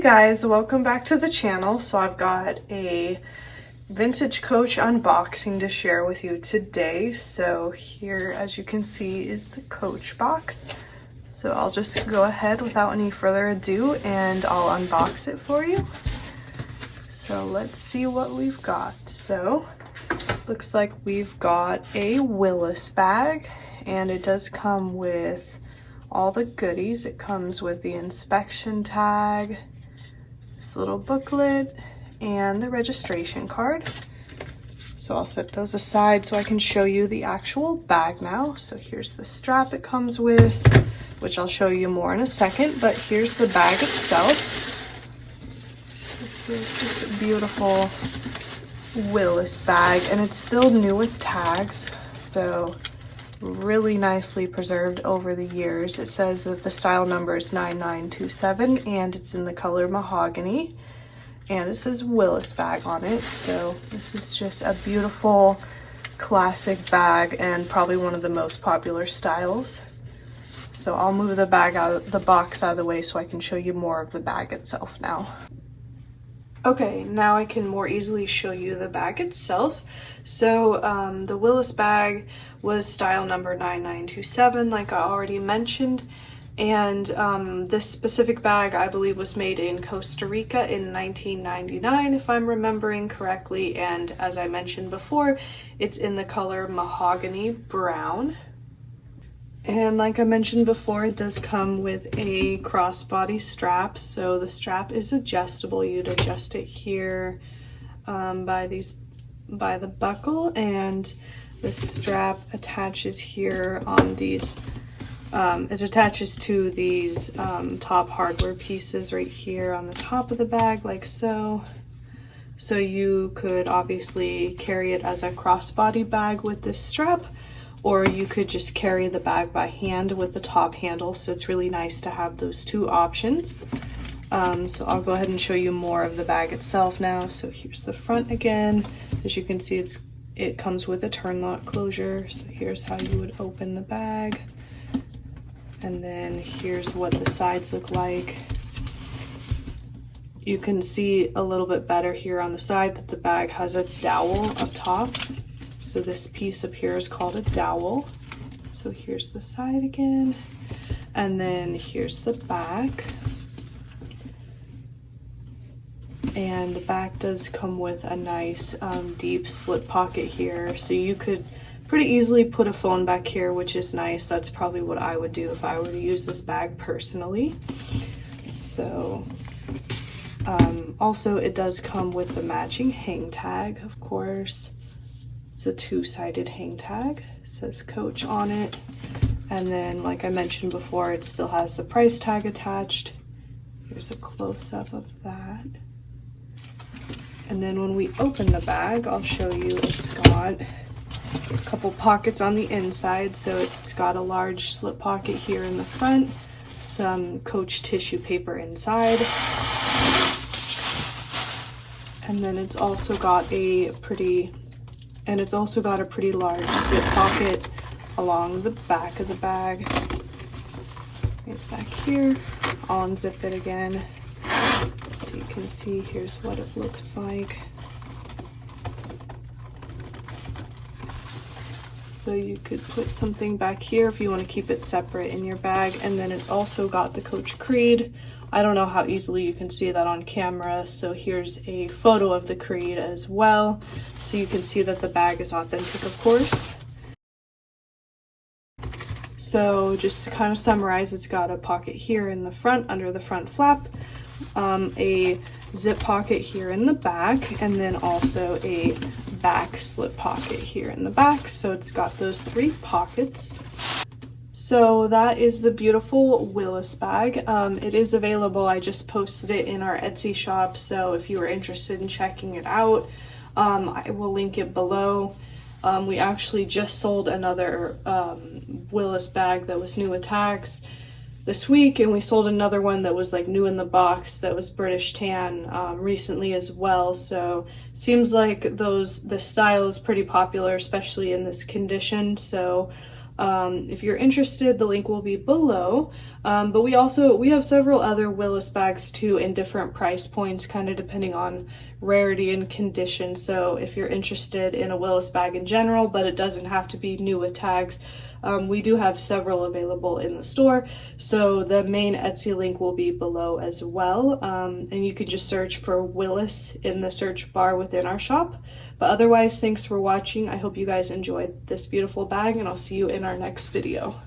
guys, welcome back to the channel. So I've got a vintage Coach unboxing to share with you today. So here, as you can see, is the Coach box. So I'll just go ahead without any further ado and I'll unbox it for you. So let's see what we've got. So looks like we've got a Willis bag, and it does come with all the goodies. It comes with the inspection tag, this little booklet, and the registration card. So I'll set those aside so I can show you the actual bag now. So here's the strap it comes with, which I'll show you more in a second, but here's the bag itself. So here's this beautiful Willis bag, and it's still new with tags, so really nicely preserved over the years. It says that the style number is 9927 and it's in the color mahogany, and it says Willis bag on it. So this is just a beautiful classic bag and probably one of the most popular styles. So I'll move the bag out of the box out of the way so I can show you more of the bag itself now. Okay, now I can more easily show you the bag itself. So the Willis bag was style number 9927, like I already mentioned. And this specific bag, I believe, was made in Costa Rica in 1999, if I'm remembering correctly. And as I mentioned before, it's in the color mahogany brown. And like I mentioned before, it does come with a crossbody strap. So the strap is adjustable. You'd adjust it here by the buckle, and the strap attaches here on these. It attaches to these top hardware pieces right here on the top of the bag, like so. So you could obviously carry it as a crossbody bag with this strap, or you could just carry the bag by hand with the top handle. So it's really nice to have those two options. So I'll go ahead and show you more of the bag itself now. So here's the front again. As you can see, it comes with a turn lock closure. So here's how you would open the bag. And then here's what the sides look like. You can see a little bit better here on the side that the bag has a dowel up top. So this piece up here is called a dowel. So here's the side again. And then here's the back. And the back does come with a nice deep slip pocket here. So you could pretty easily put a phone back here, which is nice. That's probably what I would do if I were to use this bag personally. So also it does come with the matching hang tag, of course. It's a two-sided hang tag. It says Coach on it. And then, like I mentioned before, it still has the price tag attached. Here's a close-up of that. And then when we open the bag, I'll show you, it's got a couple pockets on the inside. So it's got a large slip pocket here in the front, some Coach tissue paper inside. And then it's also got a pretty large zip pocket along the back of the bag. Right back here. I'll unzip it again so you can see. Here's what it looks like. So you could put something back here if you want to keep it separate in your bag. And then it's also got the Coach Creed. I don't know how easily you can see that on camera, so here's a photo of the Creed as well, so you can see that the bag is authentic, of course. So just to kind of summarize, it's got a pocket here in the front under the front flap, a zip pocket here in the back, and then also a back slip pocket here in the back. So it's got those three pockets. So that is the beautiful Willis bag. It is available. I just posted it in our Etsy shop, so if you are interested in checking it out, I will link it below. We actually just sold another Willis bag that was new with tags this week, and we sold another one that was like new in the box that was British tan recently as well. So seems like the style is pretty popular, especially in this condition. So If you're interested, the link will be below. But we have several other Willis bags too in different price points, kind of depending on rarity and condition. So if you're interested in a Willis bag in general, but it doesn't have to be new with tags, we do have several available in the store. So the main Etsy link will be below as well. And you can just search for Willis in the search bar within our shop. But otherwise, thanks for watching. I hope you guys enjoyed this beautiful bag, and I'll see you in our next video.